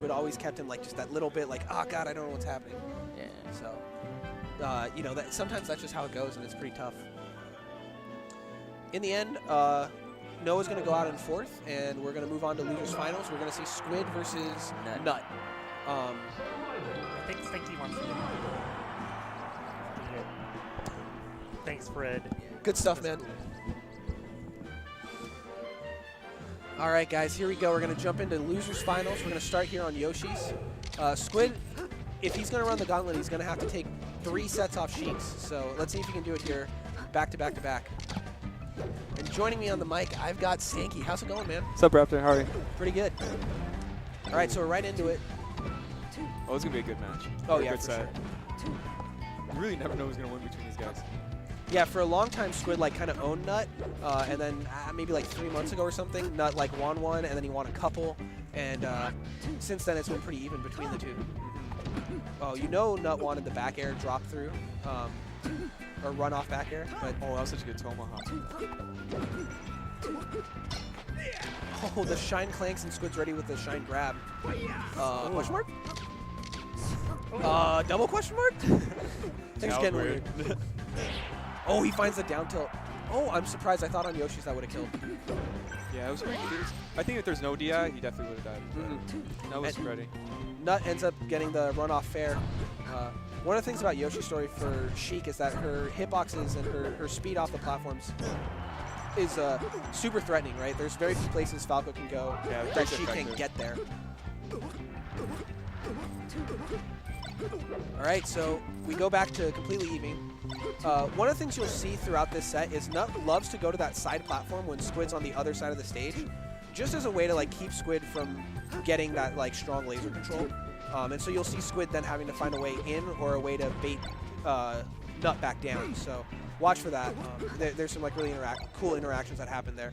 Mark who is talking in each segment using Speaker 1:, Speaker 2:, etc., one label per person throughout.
Speaker 1: Squid always kept him like just that little bit like, oh god, I don't know what's happening.
Speaker 2: Yeah.
Speaker 1: So, you know, sometimes that's just how it goes, and it's pretty tough. In the end, Noah's going to go out in 4th, and we're going to move on to losers finals. We're going to see Squid versus Nut.
Speaker 3: I think Stinky wants to get Thanks, Fred.
Speaker 1: Good stuff, man. All right, guys, here we go. We're going to jump into losers finals. We're going to start here on Yoshi's. Squid, if he's going to run the gauntlet, he's going to have to take 3 sets off Sheik's. So let's see if he can do it here back to back to back. And joining me on the mic, I've got Stanky. How's it going, man?
Speaker 4: What's up, Raptor? How are you?
Speaker 1: Pretty good. All right, so we're right into it.
Speaker 4: Oh, it's going to be a good match.
Speaker 1: Oh, yeah,
Speaker 4: good
Speaker 1: for
Speaker 4: set.
Speaker 1: sure.
Speaker 4: You really never know who's going to win between these guys.
Speaker 1: Yeah, for a long time, Squid like kind of owned Nut, and then maybe like 3 months ago or something, Nut like won one, and then he won a couple, and since then it's been pretty even between the two. Oh, you know Nut wanted the back air drop through, or run off back air, but
Speaker 4: Oh, that was such a good tomahawk.
Speaker 1: oh, the shine clanks and Squid's ready with the shine grab. Question mark? Double question mark? Things getting weird. Oh, he finds the down tilt. Oh, I'm surprised. I thought on Yoshi's that would have killed.
Speaker 4: Yeah, it was pretty good. I think if there's no DI, he definitely would have died. That was ready.
Speaker 1: Nut ends up getting the runoff fair. One of the things about Yoshi's story for Sheik is that her hitboxes and her speed off the platforms is super threatening, right? There's very few places Falco can go that she can get there. All right, so we go back to completely even. One of the things you'll see throughout this set is Nut loves to go to that side platform when Squid's on the other side of the stage, just as a way to like keep Squid from getting that like strong laser control. And so you'll see Squid then having to find a way in or a way to bait Nut back down. So watch for that. There's some like really cool interactions that happen there.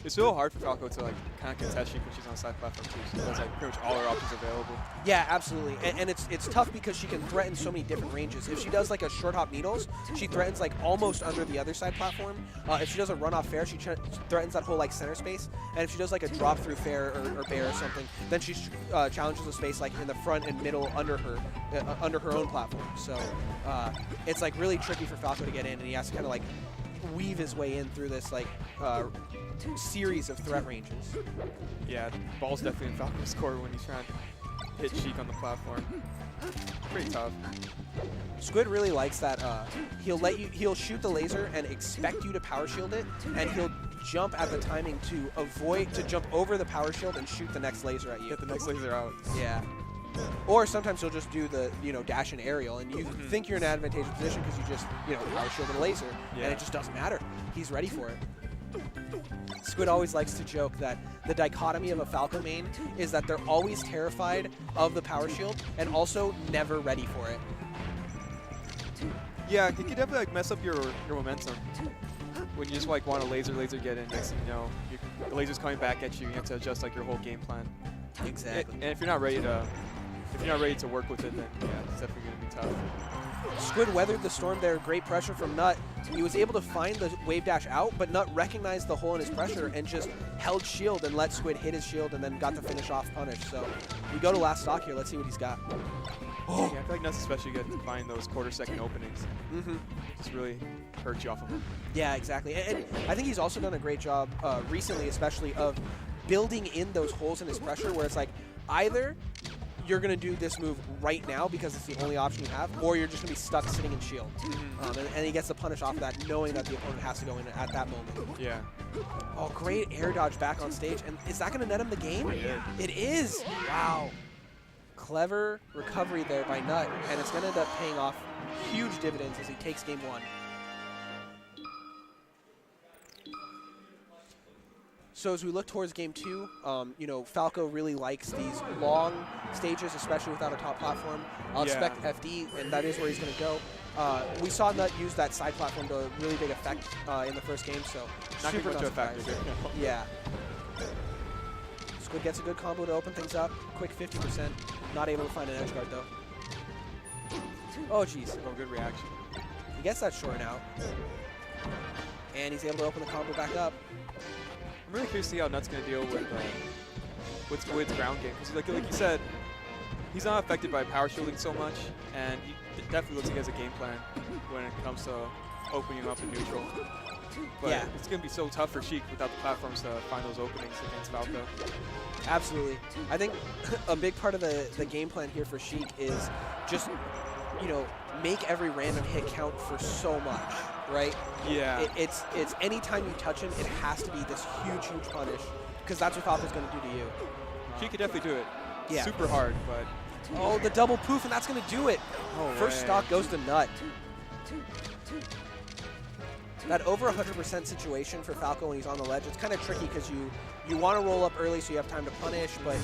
Speaker 4: It's so hard for Falco to like kind of contest Sheik when she's on the side platform too. So there's like pretty much all her options available.
Speaker 1: Yeah, absolutely. And it's tough because she can threaten so many different ranges. If she does like a short hop needles, she threatens like almost under the other side platform. If she does a run off fair, she threatens that whole like center space. And if she does like a drop through fair or bear or something, then she challenges a space like in the front and middle under her own platform. So it's like really tricky for Falco to get in, and he has to kind of like weave his way in through this like series of threat ranges.
Speaker 4: Yeah, ball's definitely in Falco's court when he's trying to hit Sheik on the platform. Pretty tough.
Speaker 1: Squid really likes that. He'll shoot the laser and expect you to power shield it, and he'll jump at the timing to jump over the power shield and shoot the next laser at you.
Speaker 4: Get the next laser out.
Speaker 1: Yeah. Or sometimes you'll just do the dash and aerial, and you think you're in an advantageous position because you just power shielded a laser, and it just doesn't matter. He's ready for it. Squid always likes to joke that the dichotomy of a Falco main is that they're always terrified of the power shield and also never ready for it.
Speaker 4: Yeah, it could definitely like mess up your momentum. When you just like want a laser get in, next thing you know, the laser's coming back at you. You have to adjust like your whole game plan.
Speaker 1: Exactly.
Speaker 4: And if you're not ready to work with it, then yeah, it's definitely gonna be tough.
Speaker 1: Squid weathered the storm there. Great pressure from Nut. He was able to find the wave dash out, but Nut recognized the hole in his pressure and just held shield and let Squid hit his shield and then got the finish off punish. So we go to last stock here. Let's see what he's got.
Speaker 4: Oh. Yeah, I feel like Nut's especially good to find those quarter-second openings. Just really hurt you off of him.
Speaker 1: Yeah, exactly. And I think he's also done a great job recently, especially of building in those holes in his pressure where it's like either you're going to do this move right now because it's the only option you have, or you're just going to be stuck sitting in shield. And he gets the punish off of that, knowing that the opponent has to go in at that moment.
Speaker 4: Yeah.
Speaker 1: Oh, great air dodge back on stage. And is that going to net him the game? It is. Wow. Clever recovery there by Nut, and it's going to end up paying off huge dividends as he takes game 1. So as we look towards game 2, Falco really likes these long stages, especially without a top platform. I'll expect FD, and that is where he's going to go. We saw Nut use that side platform to a really big effect in the first game, so
Speaker 4: not
Speaker 1: super
Speaker 4: much of a factor here.
Speaker 1: Yeah. Squid gets a good combo to open things up. Quick 50%. Not able to find an edge guard, though. Oh, jeez.
Speaker 4: Oh, good reaction.
Speaker 1: He gets that short out. And he's able to open the combo back up.
Speaker 4: I'm really curious to see how Nut's going to deal with Squid's ground game. Because like you said, He's not affected by power shielding so much, and he definitely looks like he has a game plan when it comes to opening up in neutral. But
Speaker 1: Yeah.
Speaker 4: it's going to be so tough for Sheik without the platforms to find those openings against Falco.
Speaker 1: Absolutely. I think a big part of the game plan here for Sheik is just, you know, make every random hit count for so much, right?
Speaker 4: Yeah.
Speaker 1: It's anytime you touch him, it has to be this huge, huge punish, because that's what Falco's going to do to you.
Speaker 4: Sheik could definitely do it.
Speaker 1: Yeah.
Speaker 4: Super hard, but...
Speaker 1: Oh, the double poof, and that's going to do it.
Speaker 4: No
Speaker 1: First
Speaker 4: way.
Speaker 1: stock goes to Nut. That over 100% situation for Falco when he's on the ledge, it's kind of tricky because you want to roll up early so you have time to punish, but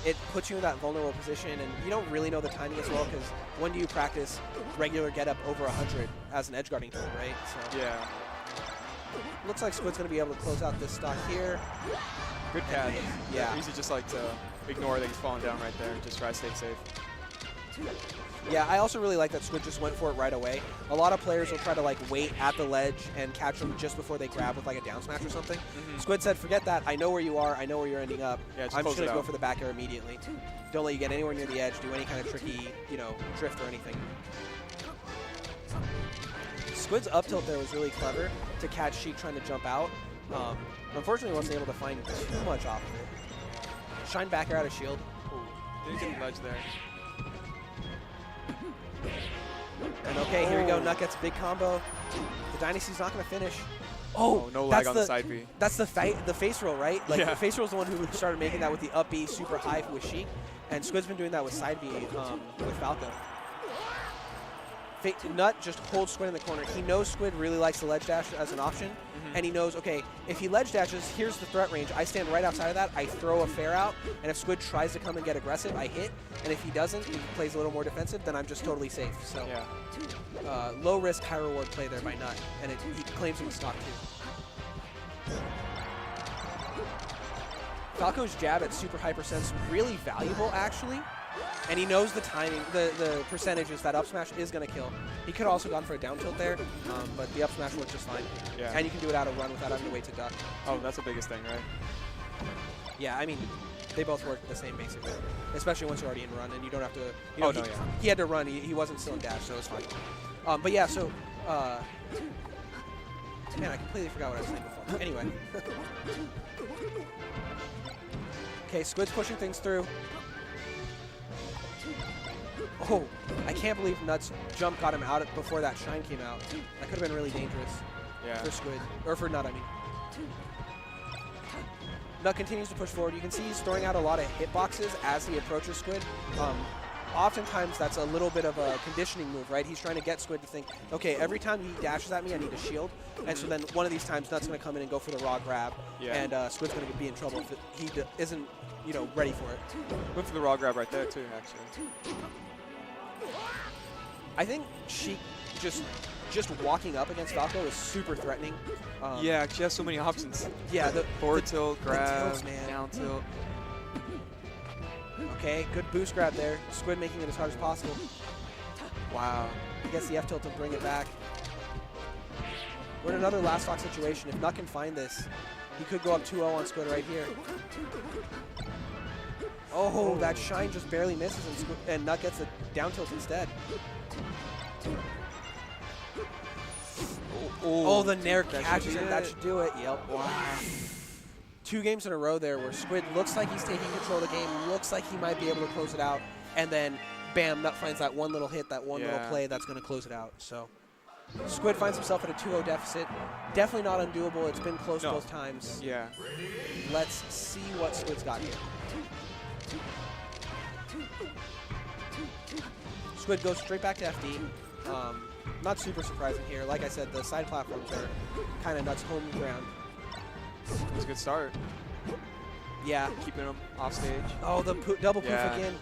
Speaker 1: it puts you in that vulnerable position, and you don't really know the timing as well, because when do you practice regular get up over 100 as an edge guarding tool, right? So
Speaker 4: Yeah.
Speaker 1: looks like Squid's going to be able to close out this stock here.
Speaker 4: Good catch.
Speaker 1: Yeah.
Speaker 4: Easy just like to ignore that he's falling down right there and just try to stay safe.
Speaker 1: Yeah, I also really like that Squid just went for it right away. A lot of players will try to like wait at the ledge and catch them just before they grab with like a down smash or something. Squid said, forget that. I know where you are. I know where you're ending up.
Speaker 4: Yeah, just
Speaker 1: I'm
Speaker 4: close
Speaker 1: just going
Speaker 4: it
Speaker 1: to go
Speaker 4: out.
Speaker 1: for the back air immediately. Don't let you get anywhere near the edge. Do any kind of tricky, you know, drift or anything. Squid's up tilt there was really clever to catch Sheik trying to jump out. Unfortunately, wasn't able to find too much off of it. Shine back air out of shield.
Speaker 4: Ooh, didn't get the ledge there.
Speaker 1: And okay, here we go. Nut gets a big combo. The Dynasty's not going to finish.
Speaker 4: Oh, no lag
Speaker 1: that's
Speaker 4: on the side B.
Speaker 1: That's the face roll, right? Like
Speaker 4: Yeah.
Speaker 1: the face roll is the one who started making that with the up B super high with Sheik, and Squid's been doing that with side B with Falco. Nut just holds Squid in the corner. He knows Squid really likes the ledge dash as an option, and he knows, okay, if he ledge dashes, here's the threat range. I stand right outside of that. I throw a fair out, and if Squid tries to come and get aggressive, I hit. And if he doesn't, he plays a little more defensive, then I'm just totally safe. So
Speaker 4: Yeah.
Speaker 1: low risk, high reward play there by Nut, and he claims him stock too. Falco's jab at super high percent's really valuable, actually. And he knows the timing, the percentages that up smash is going to kill. He could have also gone for a down tilt there, but the up smash works just fine.
Speaker 4: Yeah.
Speaker 1: And you can do it out of run without having to wait to duck.
Speaker 4: Oh, that's the biggest thing, right?
Speaker 1: Yeah, I mean, they both work the same basically. Especially once you're already in run and you don't have to. You know,
Speaker 4: Oh, no, yeah.
Speaker 1: He had to run. He wasn't still in dash, so it's fine. But yeah, so. Man, I completely forgot what I was saying before. Anyway. Okay, Squid's pushing things through. Oh, I can't believe Nut's jump got him out before that shine came out. That could have been really dangerous
Speaker 4: Yeah.
Speaker 1: for Squid, or for Nut, I mean. Nut continues to push forward. You can see he's throwing out a lot of hitboxes as he approaches Squid. Oftentimes, that's a little bit of a conditioning move, right? He's trying to get Squid to think, okay, every time he dashes at me, I need to shield. And so then one of these times, Nut's going to come in and go for the raw grab,
Speaker 4: Yeah.
Speaker 1: and Squid's going to be in trouble if he isn't, you know, ready for it.
Speaker 4: Went for the raw grab right there, too, actually.
Speaker 1: I think Sheik just walking up against Falco is super threatening.
Speaker 4: Yeah, she has so many options.
Speaker 1: Yeah,
Speaker 4: Forward tilt, grab,
Speaker 1: tilts, man.
Speaker 4: down tilt.
Speaker 1: Okay, good boost grab there. Squid making it as hard as possible.
Speaker 4: Wow.
Speaker 1: He gets the F tilt to bring it back. We're in another last stock situation. If Nut can find this, he could go up 2-0 on Squid right here. Oh, that shine just barely misses, and Nut gets the down tilt instead. Oh, the Nair catches him. That should do it. Yep. Wow. 2 games in a row there where Squid looks like he's taking control of the game, looks like he might be able to close it out, and then, bam, Nut finds that one little hit, that one little play that's going to close it out. So Squid finds himself at a 2-0 deficit. Definitely not undoable. It's been close both times.
Speaker 4: Yeah.
Speaker 1: Let's see what Squid's got here. Squid goes straight back to FD. Not super surprising here. Like I said, the side platforms are kind of Nut's home ground.
Speaker 4: It was a good start.
Speaker 1: Yeah.
Speaker 4: Keeping him off stage.
Speaker 1: Oh, the double poof again.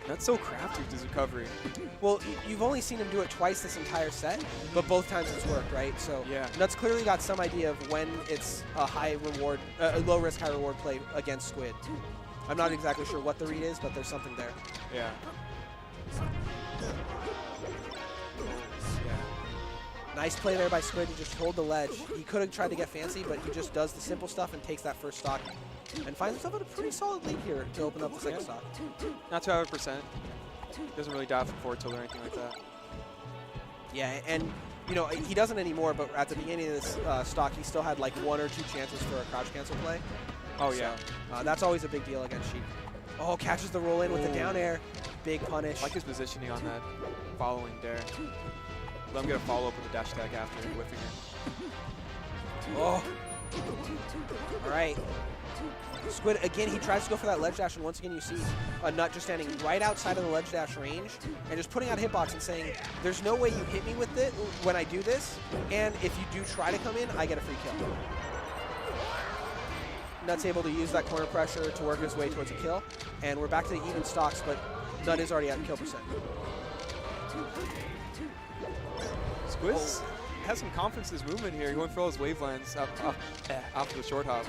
Speaker 4: That's so crafty with his recovery.
Speaker 1: Well, you've only seen him do it twice this entire set, but both times it's worked, right? So
Speaker 4: Yeah.
Speaker 1: Nut's clearly got some idea of when it's a high reward, a low risk, high reward play against Squid. I'm not exactly sure what the read is, but there's something there.
Speaker 4: Yeah.
Speaker 1: Nice play there by Squid to just hold the ledge. He could have tried to get fancy, but he just does the simple stuff and takes that first stock and finds himself at a pretty solid lead here to open up the second stock.
Speaker 4: Not too out of percent. Doesn't really dive for forward tilt or anything like that.
Speaker 1: Yeah, and you know, he doesn't anymore, but at the beginning of this stock, he still had like 1 or 2 chances for a crouch cancel play.
Speaker 4: Oh, yeah.
Speaker 1: So, that's always a big deal against Sheik. Oh, catches the roll in with the down air. Big punish.
Speaker 4: I like his positioning on that following dare. Let him get a follow-up with a dash attack after whiffing it.
Speaker 1: Oh. All right. Squid, again, he tries to go for that ledge dash, and once again you see a Nut just standing right outside of the ledge dash range and just putting out hitbox and saying, there's no way you hit me with it when I do this, and if you do try to come in, I get a free kill. Nut's able to use that corner pressure to work his way towards a kill, and we're back to the even stocks, but Nut is already at kill percent.
Speaker 4: Squid has some confidence in his movement here, going for all his wavelengths off the short hop.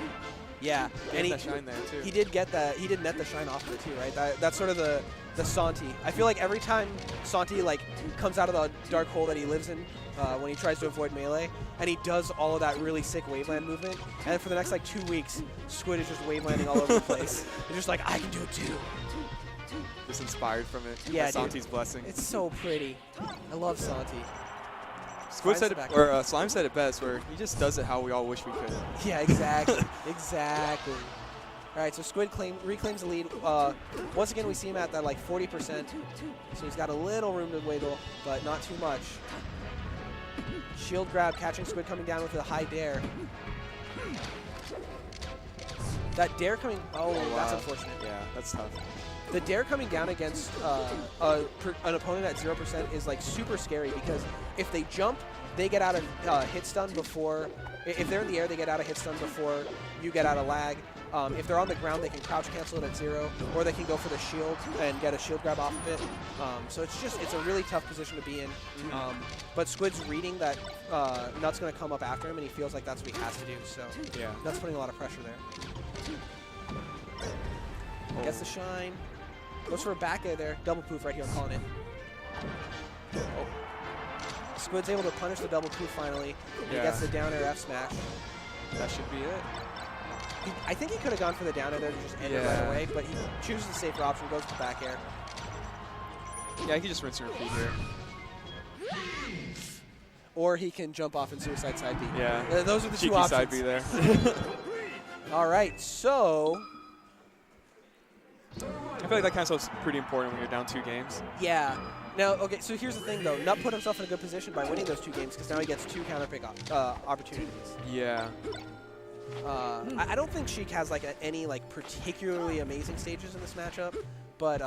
Speaker 1: Yeah, and
Speaker 4: that shine there too.
Speaker 1: He did get that. He did net the shine off of it too, right? That's sort of the Santi. I feel like every time Santi like comes out of the dark hole that he lives in when he tries to avoid melee, and he does all of that really sick waveland movement, and then for the next like 2 weeks, Squid is just wavelanding all over the place. He's just like, I can do it too.
Speaker 4: Just inspired from it.
Speaker 1: Yeah,
Speaker 4: Santi's blessing.
Speaker 1: It's so pretty. I love Santi.
Speaker 4: Squid said it, or Slime said it best, where he just does it how we all wish we could.
Speaker 1: Yeah, exactly. Exactly. All right, so Squid reclaims the lead. Once again, we see him at that like 40%, so he's got a little room to wiggle, but not too much. Shield grab, catching Squid coming down with a high dare. That dare coming, oh, that's unfortunate.
Speaker 4: Yeah, that's tough.
Speaker 1: The dare coming down against an opponent at 0% is like super scary, because if they jump, they get out of hit stun before. If they're in the air, they get out of hit stun before you get out of lag. If they're on the ground, they can crouch cancel it at 0, or they can go for the shield and get a shield grab off of it. So it's a really tough position to be in. But Squid's reading that Nut's going to come up after him, and he feels like that's what he has to do. So
Speaker 4: yeah,
Speaker 1: Nut's putting a lot of pressure there. Gets the shine. Goes for a back air there. Double poof right here, I'm calling it. Oh. Squid's able to punish the double poof finally. He gets the down air F smash.
Speaker 4: That should be it.
Speaker 1: I think he could have gone for the down air there to just end it right away, but he chooses the safer option, goes to back air.
Speaker 4: Yeah, he can just rinse and repeat here.
Speaker 1: Or he can jump off and suicide side B.
Speaker 4: Yeah.
Speaker 1: Those are the
Speaker 4: Cheeky
Speaker 1: two options.
Speaker 4: side B there.
Speaker 1: All right, so
Speaker 4: I feel like that kind of stuff's pretty important when you're down 2 games.
Speaker 1: yeah. Now, okay, so here's the thing, though. Nut put himself in a good position by winning those 2 games, because now he gets 2 counter pick opportunities.
Speaker 4: Yeah.
Speaker 1: I don't think Sheik has like any like particularly amazing stages in this matchup, but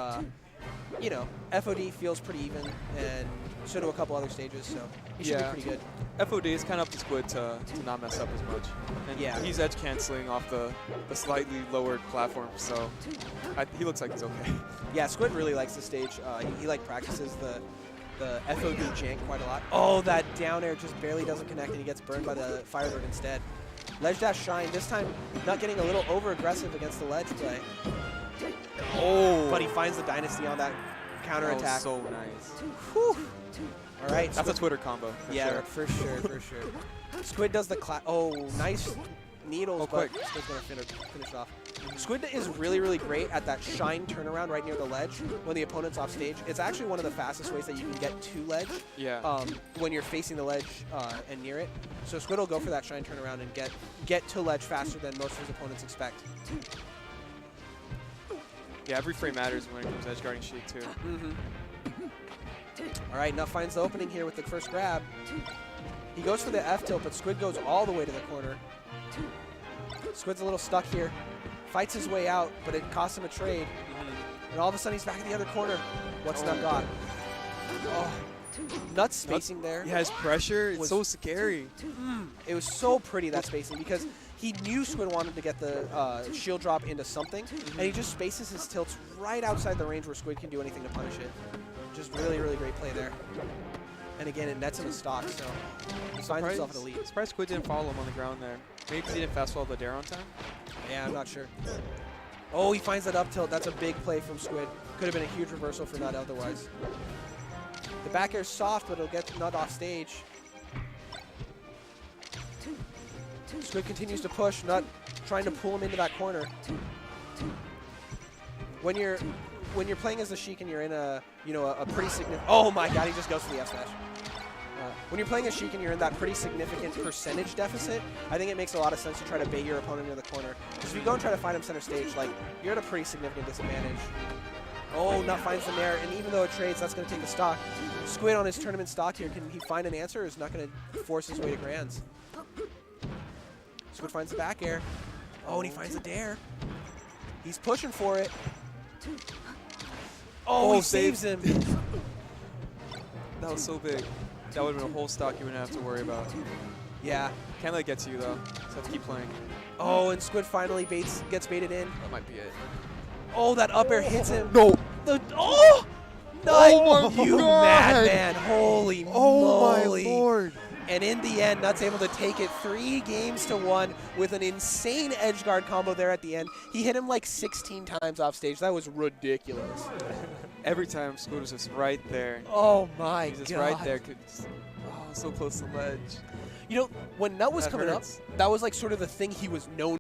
Speaker 1: you know, FOD feels pretty even, and so do a couple other stages, so he should be pretty good.
Speaker 4: FOD is kind of up to Squid to not mess up as much. And he's edge canceling off the slightly lowered platform, so he looks like he's okay.
Speaker 1: Yeah, Squid really likes the stage. He like practices the FOD jank quite a lot. Oh, that down air just barely doesn't connect, and he gets burned by the Firebird instead. Ledge dash shine, this time not getting a little over-aggressive against the ledge play. Oh! But he finds the Dynasty on that counter attack.
Speaker 4: So nice.
Speaker 1: Whew. All right.
Speaker 4: That's a Twitter combo.
Speaker 1: For sure. Squid does the nice needles, but Squid's going to finish off. Squid is really, really great at that shine turnaround right near the ledge when the opponent's off stage. It's actually one of the fastest ways that you can get to ledge when you're facing the ledge and near it. So Squid will go for that shine turnaround and get to ledge faster than most of his opponents expect.
Speaker 4: Yeah, every frame matters when it comes to edge guarding Sheik too.
Speaker 1: All right, Nut finds the opening here with the first grab. He goes for the F tilt, but Squid goes all the way to the corner. Squid's a little stuck here. Fights his way out, but it costs him a trade. And all of a sudden, he's back in the other corner. What's Nut got? Oh, Nut's spacing there.
Speaker 4: Yeah, his pressure, it's so scary.
Speaker 1: It was so pretty, that spacing, because he knew Squid wanted to get the shield drop into something, and he just spaces his tilts right outside the range where Squid can do anything to punish it. Just really, really great play there. And again, it nets him a stock, so he finds himself in the lead.
Speaker 4: Surprised Squid didn't follow him on the ground there. Maybe because he didn't fast follow the dare on time?
Speaker 1: Yeah, I'm not sure. Oh, he finds that up tilt. That's a big play from Squid. Could have been a huge reversal for Nut otherwise. The back air's soft, but it'll get Nut off stage. Squid continues to push. Nut trying to pull him into that corner. When you're playing as a Sheik and you're in a a pretty significant. Oh my God, he just goes for the F smash. When you're playing a Sheik and you're in that pretty significant percentage deficit, I think it makes a lot of sense to try to bait your opponent into the corner. Because if you go and try to find him center stage, like, you're at a pretty significant disadvantage. Oh, not finds the Nair, and even though it trades, that's going to take the stock. Squid on his tournament stock here, can he find an answer, or is not going to force his way to grands? Squid finds the back air. Oh, and he finds the dare. He's pushing for it. Oh, he saves him.
Speaker 4: That was so big. That would have been a whole stock you wouldn't have to worry about.
Speaker 1: Yeah.
Speaker 4: Can't let it get to you, though. So have to keep playing.
Speaker 1: Oh, and Squid finally gets baited in.
Speaker 4: That might be it.
Speaker 1: Oh, that up air hits him.
Speaker 4: No.
Speaker 1: Oh!
Speaker 4: Oh my
Speaker 1: you
Speaker 4: God.
Speaker 1: madman. Holy moly.
Speaker 4: Oh, my Lord.
Speaker 1: And in the end, Nuts able to take it 3-1 with an insane edge guard combo there at the end. He hit him like 16 times off stage. That was ridiculous.
Speaker 4: Every time Squid was just right there.
Speaker 1: Oh my
Speaker 4: He's just
Speaker 1: God.
Speaker 4: right there. Oh, so close to the ledge.
Speaker 1: You know, when Nut was
Speaker 4: That
Speaker 1: coming
Speaker 4: hurts.
Speaker 1: up, that was like sort of the thing he was known